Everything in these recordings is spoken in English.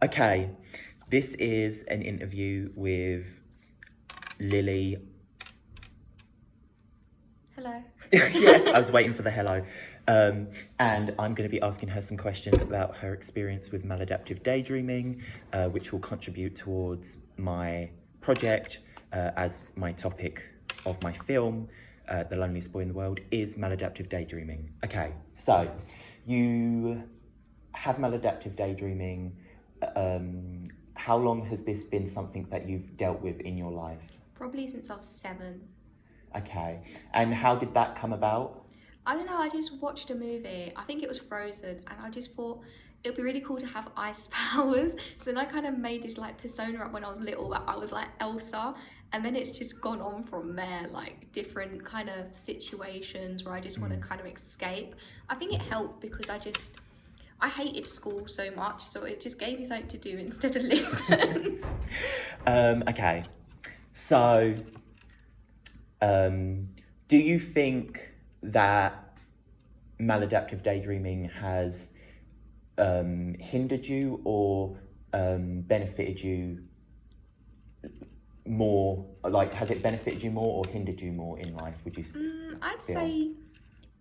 Okay, this is an interview with Lili. Hello. Yeah, I was waiting for the hello. And I'm going to be asking her some questions about her experience with maladaptive daydreaming, which will contribute towards my project as my topic of my film, The Loneliest Boy in the World, is maladaptive daydreaming. Okay, so you have maladaptive daydreaming. How long has this been something that you've dealt with in your life? Probably since I was 7. Okay, and how did that come about? I don't know, I just watched a movie. I think it was Frozen, and I just thought it would be really cool to have ice powers. So then I kind of made this like persona up when I was little that I was like Elsa, and then it's just gone on from there, like different kind of situations where I just want to kind of escape. I think it helped because I hated school so much, so it just gave me something to do instead of listen. Okay, so do you think that maladaptive daydreaming has hindered you or benefited you more? Like, has it benefited you more or hindered you more in life, would you I'd feel? say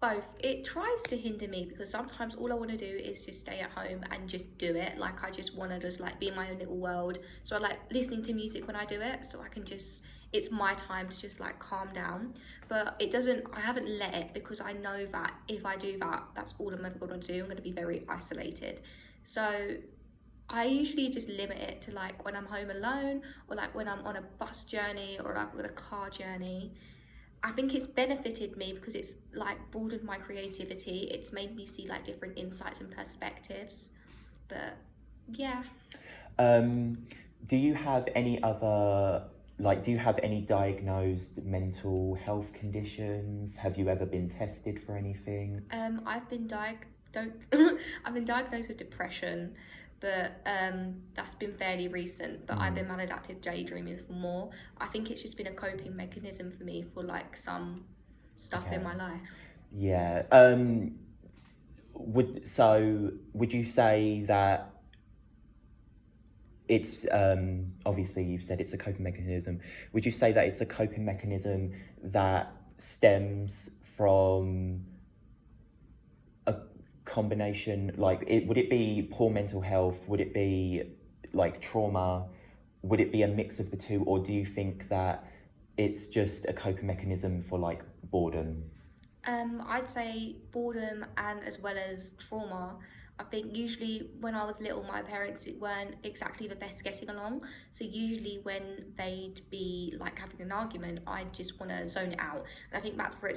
both. It tries to hinder me because sometimes all I want to do is just stay at home and just do it. Like I just want to just like be in my own little world. So I like listening to music when I do it, so I can just it's my time to just like calm down. But it doesn't. I haven't let it because I know that if I do that, that's all I'm ever going to do. I'm going to be very isolated. So I usually just limit it to like when I'm home alone or like when I'm on a bus journey or like with a car journey. I think it's benefited me because it's like broadened my creativity. It's made me see like different insights and perspectives. But yeah. Do you have any other, like, do you have any diagnosed mental health conditions? Have you ever been tested for anything? I've been don't I've been diagnosed with depression, but that's been fairly recent. But I've been maladaptive daydreaming for more. I think it's just been a coping mechanism for me for like some stuff Okay. in my life. Yeah. Would you say that it's obviously you've said it's a coping mechanism. Would you say that it's a coping mechanism that stems from a combination, like would it be poor mental health? Would it be like trauma? Would it be a mix of the two, or do you think that it's just a coping mechanism for like boredom? I'd say boredom and as well as trauma. I think usually when I was little, my parents weren't exactly the best getting along. So usually when they'd be like having an argument, I just want to zone it out. And I think that's where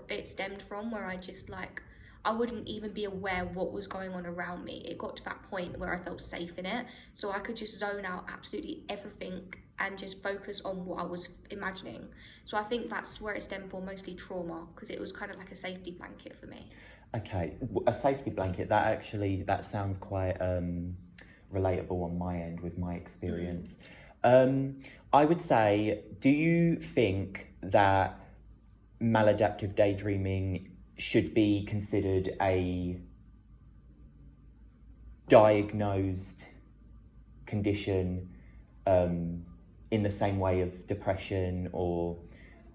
it stemmed from, where I just like I wouldn't even be aware what was going on around me. It got to that point where I felt safe in it, so I could just zone out absolutely everything and just focus on what I was imagining. So I think that's where it stemmed from, mostly trauma, because it was kind of like a safety blanket for me. Okay, a safety blanket, that sounds quite relatable on my end with my experience. I would say, do you think that maladaptive daydreaming should be considered a diagnosed condition in the same way of depression or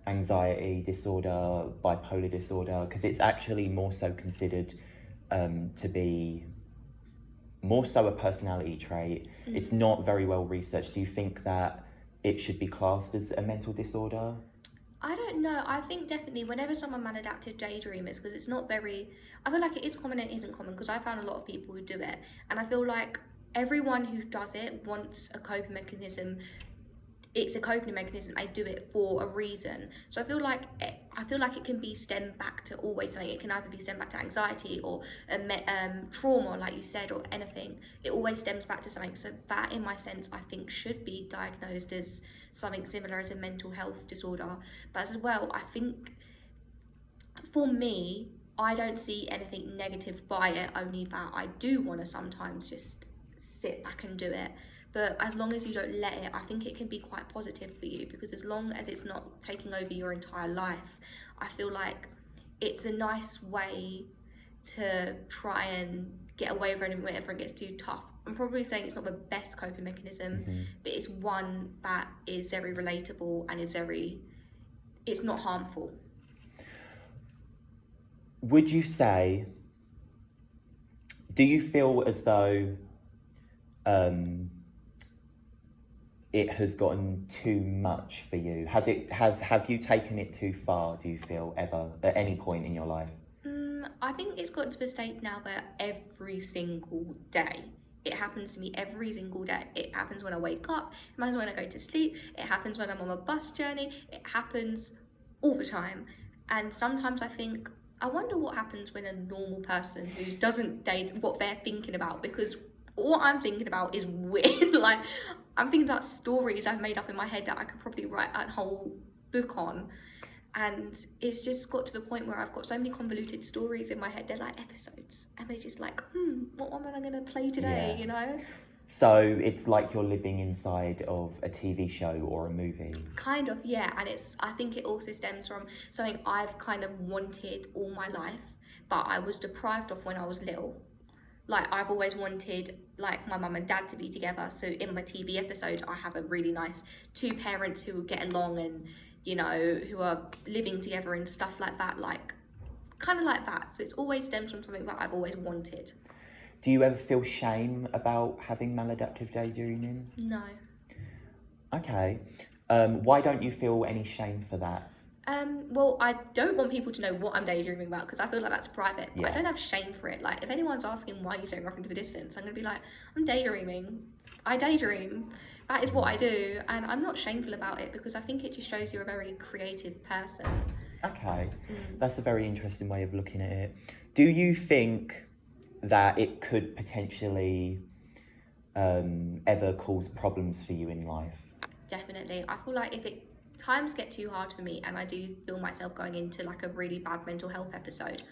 anxiety disorder, bipolar disorder? Because it's actually more so considered to be more so a personality trait. It's not very well researched. Do you think that it should be classed as a mental disorder? I don't know. I think definitely whenever someone maladaptive daydreamers, because it's not very, I feel like it is common and it isn't common because I found a lot of people who do it. And I feel like everyone who does it wants a coping mechanism. It's a coping mechanism. I do it for a reason. So I feel like it can be stemmed back to always something. It can either be stemmed back to anxiety or trauma, like you said, or anything. It always stems back to something. So that, in my sense, I think should be diagnosed as something similar as a mental health disorder. But as well, I think for me, I don't see anything negative by it. Only that I do want to sometimes just sit back and do it. But as long as you don't let it, I think it can be quite positive for you, because as long as it's not taking over your entire life, I feel like it's a nice way to try and get away with anything whenever it gets too tough. I'm probably saying it's not the best coping mechanism, but it's one that is very relatable and it's not harmful. Would you say, do you feel as though it has gotten too much for you? Have you taken it too far, do you feel, ever, at any point in your life? I think it's got to the state now where every single day, it happens to me every single day. It happens when I wake up, it happens when I go to sleep, it happens when I'm on a bus journey, it happens all the time. And sometimes I think, I wonder what happens when a normal person who doesn't date, what they're thinking about, because what I'm thinking about is weird. Like, I'm thinking about stories I've made up in my head that I could probably write a whole book on. And it's just got to the point where I've got so many convoluted stories in my head. They're like episodes, and they're just like, what am I going to play today? Yeah. You know. So it's like you're living inside of a TV show or a movie. Kind of, yeah. And I think it also stems from something I've kind of wanted all my life, but I was deprived of when I was little. Like, I've always wanted, like, my mum and dad to be together. So in my TV episode, I have a really nice two parents who will get along and, you know, who are living together and stuff like that, like, kind of like that. So it's always stems from something that I've always wanted. Do you ever feel shame about having maladaptive daydreaming? No. Okay. Why don't you feel any shame for that? Well, I don't want people to know what I'm daydreaming about because I feel like that's private. Yeah. I don't have shame for it. Like, if anyone's asking why you're staring off into the distance, I'm going to be like, I'm daydreaming. I daydream. That is what I do. And I'm not shameful about it because I think it just shows you're a very creative person. Okay. That's a very interesting way of looking at it. Do you think that it could potentially ever cause problems for you in life? Definitely. I feel like if times get too hard for me and I do feel myself going into like a really bad mental health episode,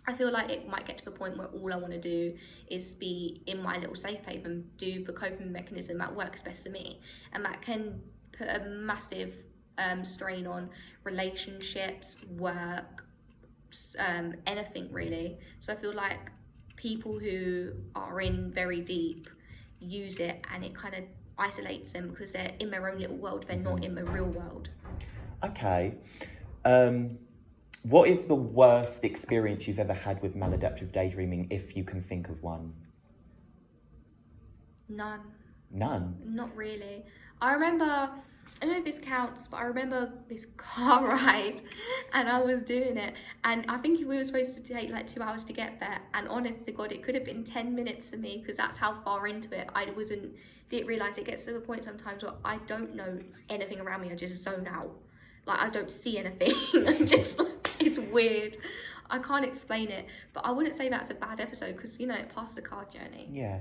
I feel like it might get to the point where all I want to do is be in my little safe haven, do the coping mechanism that works best for me, and that can put a massive strain on relationships, work, anything really. So I feel like people who are in very deep use it and it kind of isolates them because they're in their own little world, they're not in the real world. Okay. What is the worst experience you've ever had with maladaptive daydreaming, if you can think of one? None. Not really. I remember, I don't know if this counts, but I remember this car ride and I was doing it and I think we were supposed to take like 2 hours to get there, and honest to God, it could have been 10 minutes for me because that's how far into it I didn't realise it gets to the point sometimes where I don't know anything around me, I just zone out. Like, I don't see anything. I just, like, it's weird. I can't explain it, but I wouldn't say that's a bad episode because, you know, it passed the car journey. Yeah.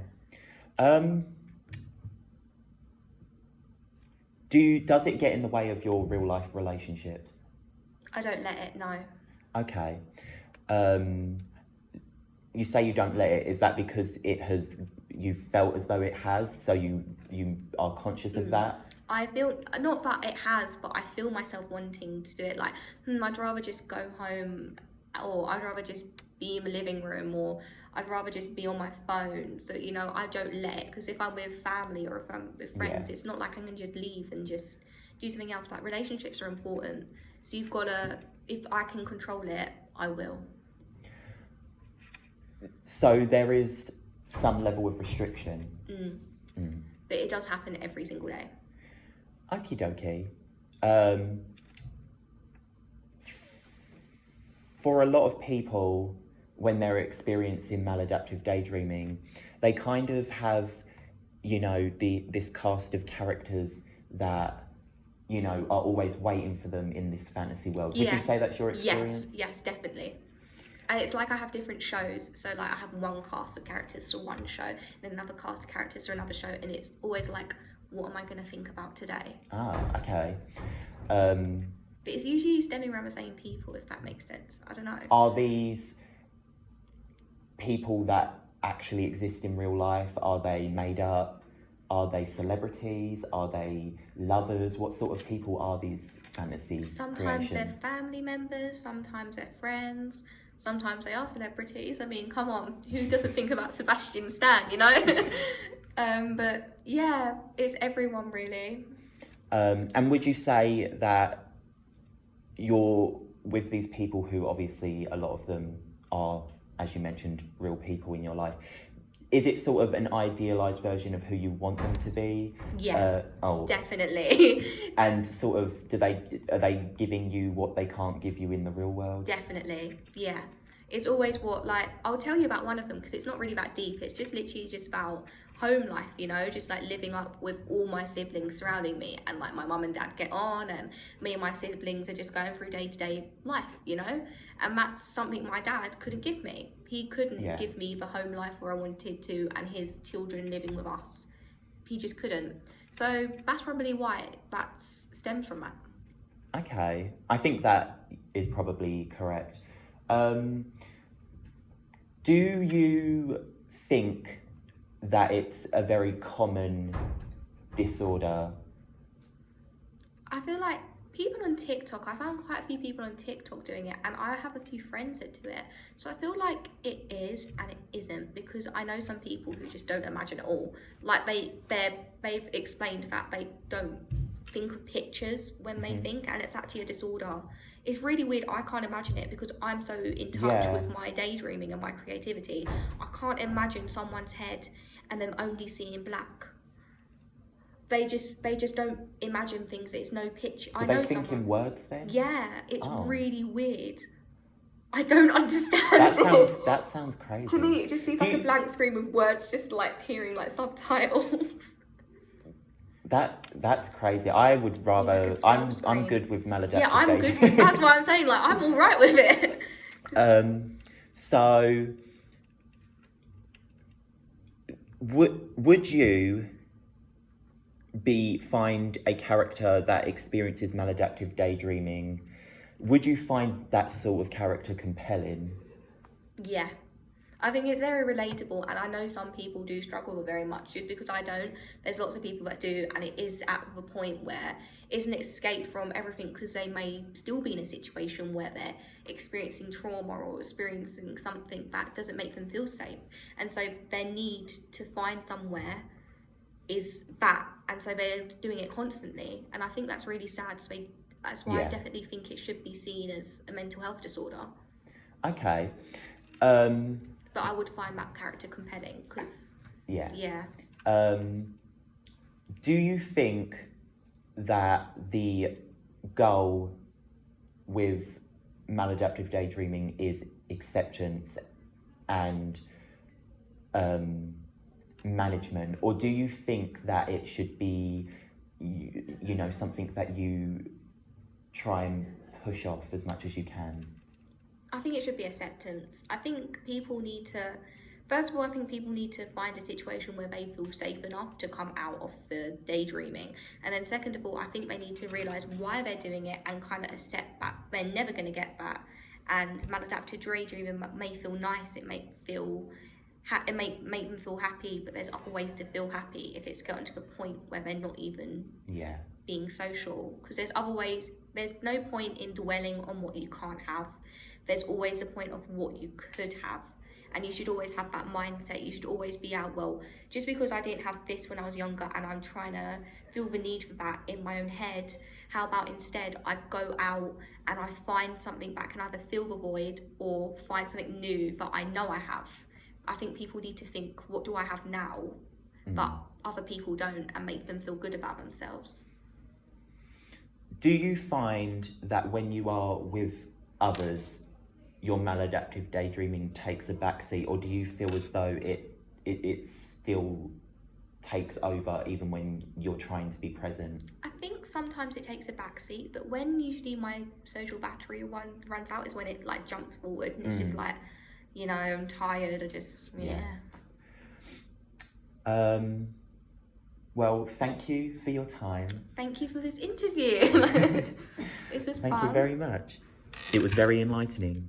Does it get in the way of your real life relationships? I don't let it, no. Okay. You say you don't let it. Is that because you felt as though it has, so you are conscious of that? I feel, not that it has, but I feel myself wanting to do it. Like, I'd rather just go home, or I'd rather just be in the living room, or I'd rather just be on my phone. So, you know, I don't let it, because if I'm with family or if I'm with friends, it's not like I can just leave and just do something else. Like, relationships are important. So you've got to, if I can control it, I will. So there is some level of restriction. But it does happen every single day. Okie dokie. For a lot of people, when they're experiencing maladaptive daydreaming, they kind of have, you know, this cast of characters that, you know, are always waiting for them in this fantasy world. Would you say that's your experience? Yes, definitely. And it's like I have different shows. So, like, I have one cast of characters for one show, and then another cast of characters for another show, and it's always like, what am I going to think about today? Ah, okay. But it's usually stemming around the same people, if that makes sense. I don't know. Are these people that actually exist in real life? Are they made up? Are they celebrities? Are they lovers? What sort of people are these fantasy Sometimes creations? they're family members, sometimes they're friends, sometimes they are celebrities. I mean, come on, who doesn't think about Sebastian Stan, you know? But yeah, it's everyone really. And would you say that you're with these people who obviously a lot of them are, as you mentioned, real people in your life? Is it sort of an idealized version of who you want them to be? Yeah, definitely. And sort of, are they giving you what they can't give you in the real world? Definitely, yeah. It's always what, like, I'll tell you about one of them because it's not really that deep. It's just literally just about home life, you know, just like living up with all my siblings surrounding me, and like my mum and dad get on, and me and my siblings are just going through day-to-day life, you know. And that's something my dad couldn't give me. He couldn't give me the home life where I wanted to, and his children living with us. He just couldn't. So that's probably why that stems from that. Okay, I think that is probably correct. Do you think that it's a very common disorder? I feel like people on TikTok, I found quite a few people on TikTok doing it, and I have a few friends that do it. So I feel like it is and it isn't, because I know some people who just don't imagine at all. Like they've explained that they don't think of pictures when they think, and it's actually a disorder. It's really weird. I can't imagine it because I'm so in touch with my daydreaming and my creativity. I can't imagine someone's head and them only seeing black. They just don't imagine things. It's no picture. Do they think in words then? Yeah, it's really weird. I don't understand That sounds crazy. To me, it just seems like a blank screen with words just like appearing like subtitles. That's crazy. I would rather. I'm good with maladaptive. Yeah, I'm good with. That's what I'm saying. Like, I'm all right with it. So, would you find a character that experiences maladaptive daydreaming? Would you find that sort of character compelling? Yeah. I think it's very relatable, and I know some people do struggle with very much. Just because I don't, there's lots of people that do, and it is at the point where it's an escape from everything, because they may still be in a situation where they're experiencing trauma or experiencing something that doesn't make them feel safe, and so their need to find somewhere is that, and so they're doing it constantly, and I think that's really sad. So that's why I definitely think it should be seen as a mental health disorder. Okay. But I would find that character compelling because... Yeah. Do you think that the goal with maladaptive daydreaming is acceptance and management, or do you think that it should be, you know, something that you try and push off as much as you can? I think it should be acceptance. I think people need to, first of all, I think people need to find a situation where they feel safe enough to come out of the daydreaming. And then second of all, I think they need to realise why they're doing it and kind of accept that they're never going to get that. And maladaptive daydreaming may feel nice, it may feel, it may make them feel happy, but there's other ways to feel happy if it's gotten to the point where they're not even being social. Because there's other ways, there's no point in dwelling on what you can't have. There's always a point of what you could have, and you should always have that mindset. You should always be out, well, just because I didn't have this when I was younger and I'm trying to feel the need for that in my own head, how about instead I go out and I find something that can either fill the void or find something new that I know I have. I think people need to think, what do I have now that other people don't, and make them feel good about themselves. Do you find that when you are with others, your maladaptive daydreaming takes a backseat, or do you feel as though it still takes over even when you're trying to be present? I think sometimes it takes a backseat, but when usually my social battery runs out is when it like jumps forward, and it's just like, you know, I'm tired, I just Well, thank you for your time. Thank you for this interview. This is fun. Thank you very much. It was very enlightening.